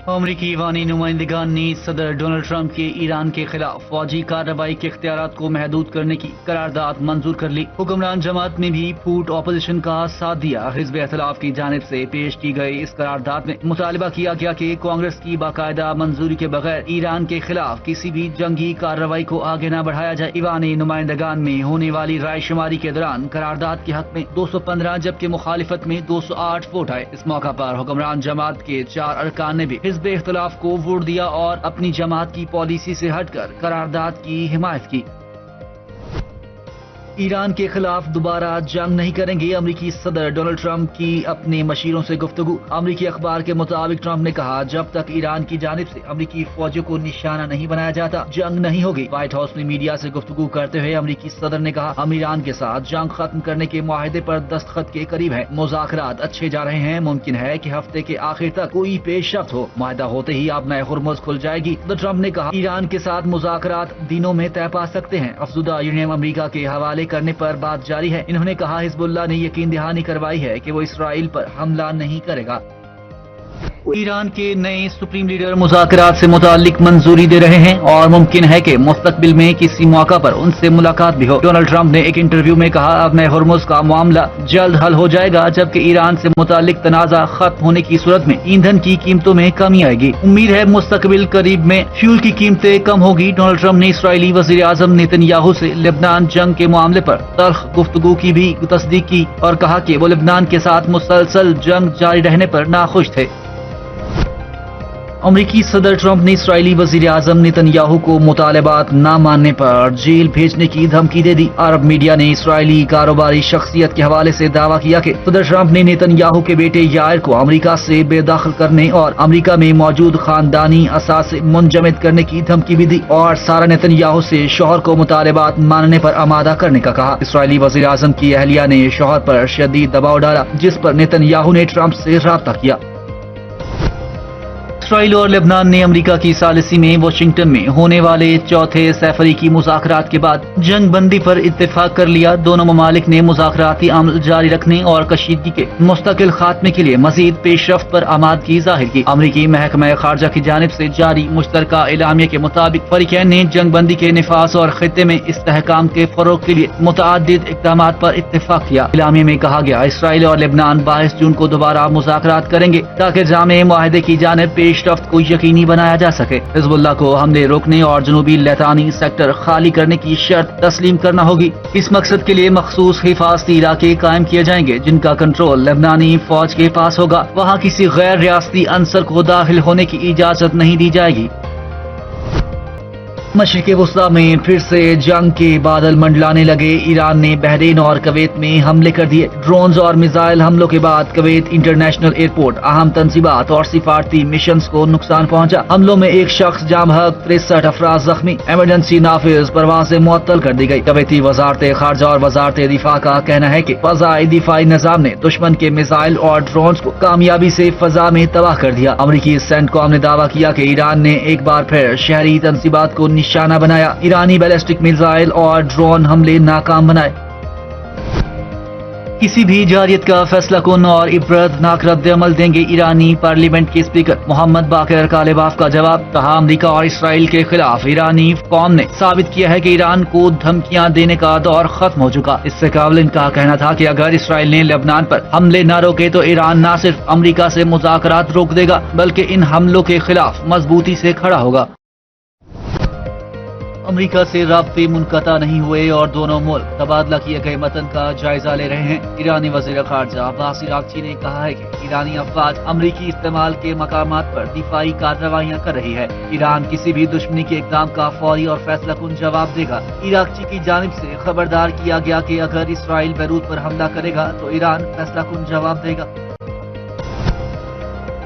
امریکی ایوانی نمائندگان نے صدر ڈونلڈ ٹرمپ کے ایران کے خلاف فوجی کارروائی کے اختیارات کو محدود کرنے کی قرارداد منظور کر لی۔ حکمران جماعت نے بھی پھوٹ اپوزیشن کا ساتھ دیا۔ حزب اختلاف کی جانب سے پیش کی گئی اس قرارداد میں مطالبہ کیا گیا کہ کانگریس کی باقاعدہ منظوری کے بغیر ایران کے خلاف کسی بھی جنگی کارروائی کو آگے نہ بڑھایا جائے۔ ایوانی نمائندگان میں ہونے والی رائے شماری کے دوران قرارداد کے حق میں 215 جبکہ مخالفت میں 208 ووٹ آئے۔ اس موقع پر حکمران جماعت کے 4 ارکان نے بھی حزب اختلاف کو ووٹ دیا اور اپنی جماعت کی پالیسی سے ہٹ کر قرارداد کی حمایت کی۔ ایران کے خلاف دوبارہ جنگ نہیں کریں گے، امریکی صدر ڈونلڈ ٹرمپ کی اپنے مشیروں سے گفتگو۔ امریکی اخبار کے مطابق ٹرمپ نے کہا جب تک ایران کی جانب سے امریکی فوجوں کو نشانہ نہیں بنایا جاتا جنگ نہیں ہوگی۔ وائٹ ہاؤس میں میڈیا سے گفتگو کرتے ہوئے امریکی صدر نے کہا ہم ایران کے ساتھ جنگ ختم کرنے کے معاہدے پر دستخط کے قریب ہیں، مذاکرات اچھے جا رہے ہیں، ممکن ہے کہ ہفتے کے آخر تک کوئی پیش رفت ہو، معاہدہ ہوتے ہی اب نئے ہرمز کھل جائے گی۔ صدر ٹرمپ نے کہا ایران کے ساتھ مذاکرات دنوں میں طے پا سکتے ہیں۔ افزودہ یورینیم امریکہ کے حوالے کرنے پر بات جاری ہے۔ انہوں نے کہا حزب اللہ نے یقین دہانی کروائی ہے کہ وہ اسرائیل پر حملہ نہیں کرے گا۔ ایران کے نئے سپریم لیڈر مذاکرات سے متعلق منظوری دے رہے ہیں اور ممکن ہے کہ مستقبل میں کسی موقع پر ان سے ملاقات بھی ہو۔ ڈونلڈ ٹرمپ نے ایک انٹرویو میں کہا اب نئے ہرمز کا معاملہ جلد حل ہو جائے گا جبکہ ایران سے متعلق تنازع ختم ہونے کی صورت میں ایندھن کی قیمتوں میں کمی آئے گی۔ امید ہے مستقبل قریب میں فیول کی قیمتیں کم ہوگی۔ ڈونلڈ ٹرمپ نے اسرائیلی وزیر اعظم نیتن یاہو سے لبنان جنگ کے معاملے پر تلخ گفتگو کی بھی تصدیق کی اور کہا کہ وہ لبنان کے ساتھ مسلسل جنگ جاری رہنے پر ناخوش تھے۔ امریکی صدر ٹرمپ نے اسرائیلی وزیر اعظم نیتن یاہو کو مطالبات نہ ماننے پر جیل بھیجنے کی دھمکی دے دی۔ عرب میڈیا نے اسرائیلی کاروباری شخصیت کے حوالے سے دعویٰ کیا کہ صدر ٹرمپ نے نیتن یاہو کے بیٹے یائر کو امریکہ سے بے دخل کرنے اور امریکہ میں موجود خاندانی اثاثے منجمد کرنے کی دھمکی بھی دی اور سارہ نیتن یاہو سے شوہر کو مطالبات ماننے پر آمادہ کرنے کا کہا۔ اسرائیلی وزیر اعظم کی اہلیہ نے شوہر پر شدید دباؤ ڈالا جس پر نیتن یاہو نے ٹرمپ سے رابطہ کیا۔ اسرائیل اور لبنان نے امریکہ کی ثالثی میں واشنگٹن میں ہونے والے چوتھے سفریقی مذاکرات کے بعد جنگ بندی پر اتفاق کر لیا۔ دونوں ممالک نے مذاکراتی عمل جاری رکھنے اور کشیدگی کے مستقل خاتمے کے لیے مزید پیش رفت پر آمادگی ظاہر کی۔ امریکی محکمہ خارجہ کی جانب سے جاری مشترکہ اعلامیہ کے مطابق فریقین نے جنگ بندی کے نفاذ اور خطے میں استحکام کے فروغ کے لیے متعدد اقدامات پر اتفاق کیا۔ اعلامیہ میں کہا گیا اسرائیل اور لبنان 22 جون کو دوبارہ مذاکرات کریں گے تاکہ جامع معاہدے کی جانب پیش رفت کو یقینی بنایا جا سکے۔ حزب اللہ کو حملے روکنے اور جنوبی لتانی سیکٹر خالی کرنے کی شرط تسلیم کرنا ہوگی۔ اس مقصد کے لیے مخصوص حفاظتی علاقے قائم کیے جائیں گے جن کا کنٹرول لبنانی فوج کے پاس ہوگا۔ وہاں کسی غیر ریاستی عنصر کو داخل ہونے کی اجازت نہیں دی جائے گی۔ مشرق وسطیٰ میں پھر سے جنگ کے بادل منڈلانے لگے۔ ایران نے بحرین اور کویت میں حملے کر دیے۔ ڈرونز اور میزائل حملوں کے بعد کویت انٹرنیشنل ایئرپورٹ، اہم تنصیبات اور سفارتی مشنز کو نقصان پہنچا۔ حملوں میں ایک شخص جاں بحق، 63 افراد زخمی۔ ایمرجنسی نافذ پروازیں معطل کر دی گئی۔ کویتی وزارت خارجہ اور وزارت دفاع کا کہنا ہے کہ فضائی دفاعی نظام نے دشمن کے میزائل اور ڈرونز کو کامیابی سے فضا میں تباہ کر دیا۔ امریکی سینٹکام نے دعویٰ کیا کہ ایران نے ایک بار پھر شہری تنصیبات کو نشانہ بنایا۔ ایرانی بیلسٹک میزائل اور ڈرون حملے ناکام بنائے۔ کسی بھی جارحیت کا فیصلہ کن اور عبرت ناک رد عمل دیں گے ایرانی پارلیمنٹ کے اسپیکر محمد باقر کالباف کا جواب۔ کہا امریکہ اور اسرائیل کے خلاف ایرانی قوم نے ثابت کیا ہے کہ ایران کو دھمکیاں دینے کا دور ختم ہو چکا۔ اس سے قبل ان کا کہنا تھا کہ اگر اسرائیل نے لبنان پر حملے نہ روکے تو ایران نہ صرف امریکہ سے مذاکرات روک دے گا بلکہ ان حملوں کے خلاف مضبوطی سے کھڑا ہوگا۔ امریکہ سے رابطے منقطع نہیں ہوئے اور دونوں ملک تبادلہ کیے گئے متن کا جائزہ لے رہے ہیں۔ ایرانی وزیر خارجہ عباس عراقچی نے کہا ہے کہ ایرانی افواج امریکی استعمال کے مقامات پر دفاعی کارروائیاں کر رہی ہے۔ ایران کسی بھی دشمنی کے اقدام کا فوری اور فیصلہ کن جواب دے گا۔ عراقچی کی جانب سے خبردار کیا گیا کہ اگر اسرائیل بیروت پر حملہ کرے گا تو ایران فیصلہ کن جواب دے گا۔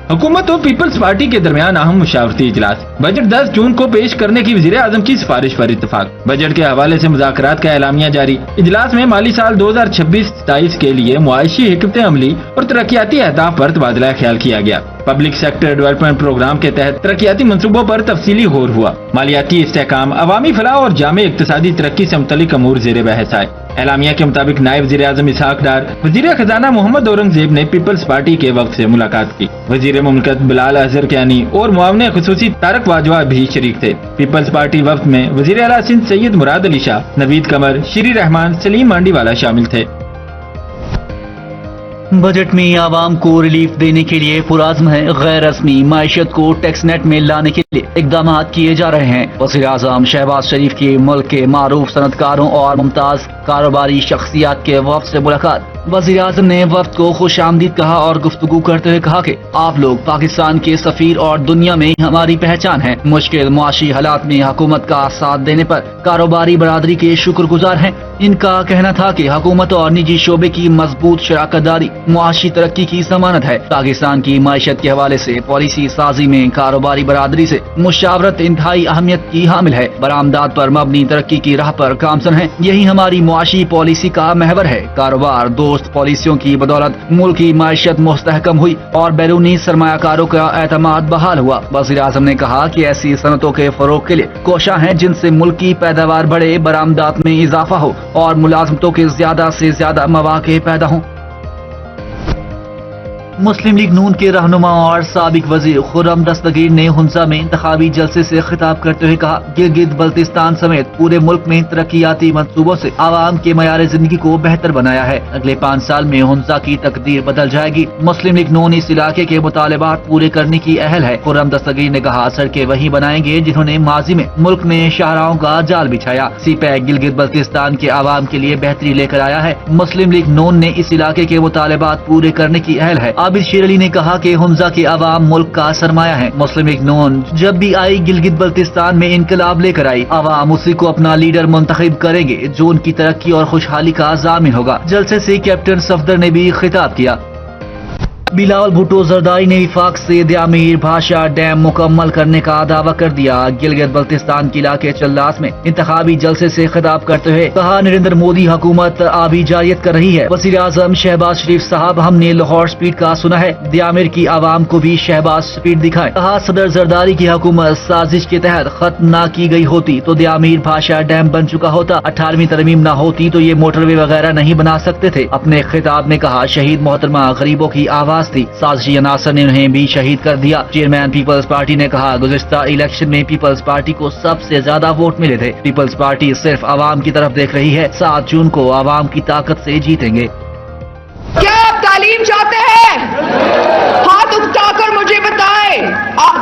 حکومت اور پیپلز پارٹی کے درمیان اہم مشاورتی اجلاس۔ بجٹ 10 جون کو پیش کرنے کی وزیر اعظم کی سفارش پر اتفاق۔ بجٹ کے حوالے سے مذاکرات کا اعلامیہ جاری۔ اجلاس میں مالی سال 2026-27 کے لیے معاشی حکمت عملی اور ترقیاتی اہداف پر تبادلہ خیال کیا گیا۔ پبلک سیکٹر ڈیولپمنٹ پروگرام کے تحت ترقیاتی منصوبوں پر تفصیلی غور ہوا۔ مالیاتی استحکام، عوامی فلاح اور جامع اقتصادی ترقی سے متعلق امور زیر بحث آئے۔ اعلامیہ کے مطابق نائب وزیر اعظم اسحاق ڈار وزیر خزانہ محمد اورنگزیب نے پیپلز پارٹی کے وفد سے ملاقات کی۔ وزیر مملکت بلال اظہر کیانی اور معاون خصوصی طارق واجوہ بھی شریک تھے۔ پیپلز پارٹی وفد میں وزیر اعلیٰ سندھ سید مراد علی شاہ، نوید قمر، شری رحمان، سلیم مانڈی والا شامل تھے۔ بجٹ میں عوام کو ریلیف دینے کے لیے پرعزم ہے، غیر رسمی معیشت کو ٹیکس نیٹ میں لانے کے لیے اقدامات کیے جا رہے ہیں۔ وزیر اعظم شہباز شریف کی ملک کے معروف صنعت کاروں اور ممتاز کاروباری شخصیات کے وفد سے ملاقات۔ وزیر اعظم نے وفد کو خوش آمدید کہا اور گفتگو کرتے ہوئے کہا کہ آپ لوگ پاکستان کے سفیر اور دنیا میں ہماری پہچان ہیں۔ مشکل معاشی حالات میں حکومت کا ساتھ دینے پر کاروباری برادری کے شکر گزار ہیں۔ ان کا کہنا تھا کہ حکومت اور نجی شعبے کی مضبوط شراکت داری معاشی ترقی کی ضمانت ہے۔ پاکستان کی معیشت کے حوالے سے پالیسی سازی میں کاروباری برادری سے مشاورت انتہائی اہمیت کی حامل ہے۔ برآمدات پر مبنی ترقی کی راہ پر گامزن ہے، یہی ہماری معاشی پالیسی کا محور ہے۔ کاروبار دوست پالیسیوں کی بدولت ملک کی معیشت مستحکم ہوئی اور بیرونی سرمایہ کاروں کا اعتماد بحال ہوا۔ وزیر اعظم نے کہا کہ ایسی صنعتوں کے فروغ کے لیے کوشاں ہیں جن سے ملک کی پیداوار بڑھے، برآمدات میں اضافہ ہو اور ملازمتوں کے زیادہ سے زیادہ مواقع پیدا ہوں۔ مسلم لیگ نون کے رہنما اور سابق وزیر خرم دستگیر نے ہنزا میں انتخابی جلسے سے خطاب کرتے ہوئے کہا، گلگت بلتستان سمیت پورے ملک میں ترقیاتی منصوبوں سے عوام کے معیار زندگی کو بہتر بنایا ہے۔ اگلے 5 سال میں ہنزا کی تقدیر بدل جائے گی۔ مسلم لیگ نون اس علاقے کے مطالبات پورے کرنے کی اہل ہے۔ خرم دستگیر نے کہا، سڑکیں وہی بنائیں گے جنہوں نے ماضی میں ملک میں شاہراہوں کا جال بچھایا۔ سی پیک گلگت بلتستان کے عوام کے لیے بہتری لے کر آیا ہے۔ مسلم لیگ نون نے اس علاقے کے مطالبات پورے کرنے کی اہل ہے۔ عابد شیر علی نے کہا کہ ہنزا کے عوام ملک کا سرمایہ ہے۔ مسلم لیگ نون جب بھی آئی گلگت بلتستان میں انقلاب لے کر آئی، عوام اسی کو اپنا لیڈر منتخب کریں گے جو ان کی ترقی اور خوشحالی کا ضامن ہوگا۔ جلسے سے کیپٹن صفدر نے بھی خطاب کیا۔ بلاول بھٹو زرداری نے وفاق سے دیامیر بھاشا ڈیم مکمل کرنے کا دعویٰ کر دیا۔ گلگت بلتستان کے علاقے چلاس میں انتخابی جلسے سے خطاب کرتے ہوئے کہا، نریندر مودی حکومت آبی جاریت کر رہی ہے۔ وزیر اعظم شہباز شریف صاحب، ہم نے لاہور سپیڈ کا سنا ہے، دیامیر کی عوام کو بھی شہباز سپیڈ دکھائیں۔ کہا، صدر زرداری کی حکومت سازش کے تحت ختم نہ کی گئی ہوتی تو دیامیر بھاشا ڈیم بن چکا ہوتا، 18ویں ترمیم نہ ہوتی تو یہ موٹر وے وغیرہ نہیں بنا سکتے تھے۔ اپنے خطاب میں کہا، شہید محترمہ غریبوں کی آواز تھی، سازشی عناصر نے انہیں بھی شہید کر دیا۔ چیئرمین پیپلز پارٹی نے کہا، گزشتہ الیکشن میں پیپلز پارٹی کو سب سے زیادہ ووٹ ملے تھے۔ پیپلز پارٹی صرف عوام کی طرف دیکھ رہی ہے۔ 7 جون کو عوام کی طاقت سے جیتیں گے۔ کیا آپ تعلیم چاہتے ہیں؟ ہاتھ اٹھا کر مجھے بتائیں،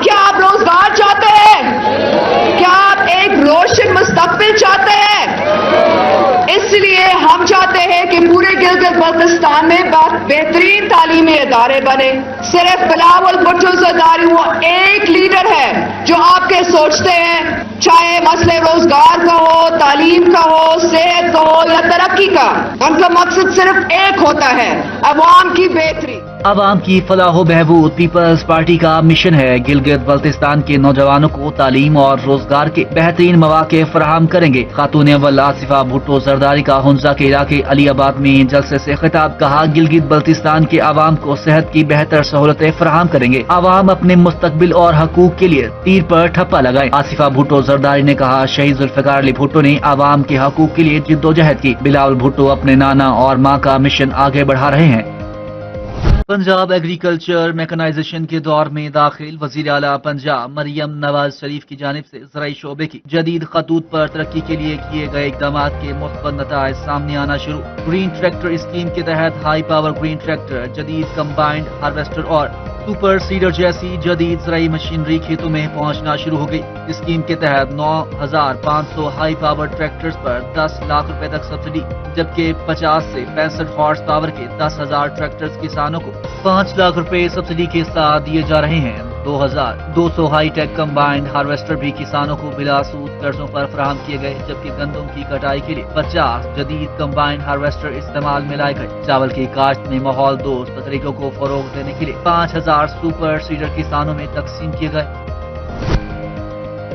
کیا آپ روزگار چاہتے ہیں؟ کیا آپ ایک روشن مستقبل چاہتے ہیں؟ اس لیے ہم چاہتے ہیں کہ پورے گلگت بلتستان میں بہترین تعلیمی ادارے بنے۔ صرف بلاول بھٹو زرداری وہ ایک لیڈر ہے جو آپ کے سوچتے ہیں، چاہے مسئلے روزگار کا ہو، تعلیم کا ہو، صحت کا ہو یا ترقی کا، ان کا مقصد صرف ایک ہوتا ہے، عوام کی بہتری۔ عوام کی فلاح و بہبود پیپلز پارٹی کا مشن ہے۔ گلگت بلتستان کے نوجوانوں کو تعلیم اور روزگار کے بہترین مواقع فراہم کریں گے۔ خاتون اول آصفہ بھٹو زرداری کا ہنزا کے علاقے علی آباد میں جلسے سے خطاب، کہا، گلگت بلتستان کے عوام کو صحت کی بہتر سہولتیں فراہم کریں گے۔ عوام اپنے مستقبل اور حقوق کے لیے تیر پر ٹھپا لگائیں۔ آصفہ بھٹو زرداری نے کہا، شہید ذوالفقار علی بھٹو نے عوام کے حقوق کے لیے جدوجہد کی۔ بلاول بھٹو اپنے نانا اور ماں کا مشن آگے بڑھا رہے ہیں۔ پنجاب ایگریکلچر میکنائزیشن کے دور میں داخل، وزیر اعلیٰ پنجاب مریم نواز شریف کی جانب سے زرعی شعبے کی جدید خطوط پر ترقی کے لیے کیے گئے اقدامات کے مثبت نتائج سامنے آنا شروع۔ گرین ٹریکٹر اسکیم کے تحت ہائی پاور گرین ٹریکٹر، جدید کمبائنڈ ہارویسٹر اور سپر سیڈر جیسی جدید زرعی مشینری کھیتوں میں پہنچنا شروع ہو گئی۔ اسکیم کے تحت 9,500 ہائی پاور ٹریکٹرز پر 10 لاکھ روپے تک سبسڈی، جبکہ 50 سے 65 ہارس پاور کے 10,000 ٹریکٹرز کسانوں کو 5 لاکھ روپے سبسڈی کے ساتھ دیے جا رہے ہیں۔ 2,200 ہائی ٹیک کمبائنڈ ہارویسٹر بھی کسانوں کو بلا سود قرضوں پر فراہم کیے گئے، جبکہ گندم کی کٹائی کے لیے 50 جدید کمبائنڈ ہارویسٹر استعمال میں لائے گئے۔ چاول کی کاشت میں ماحول دوست طریقوں کو فروغ دینے کے لیے 5,000 سپر سیڈر کسانوں میں تقسیم کیے گئے۔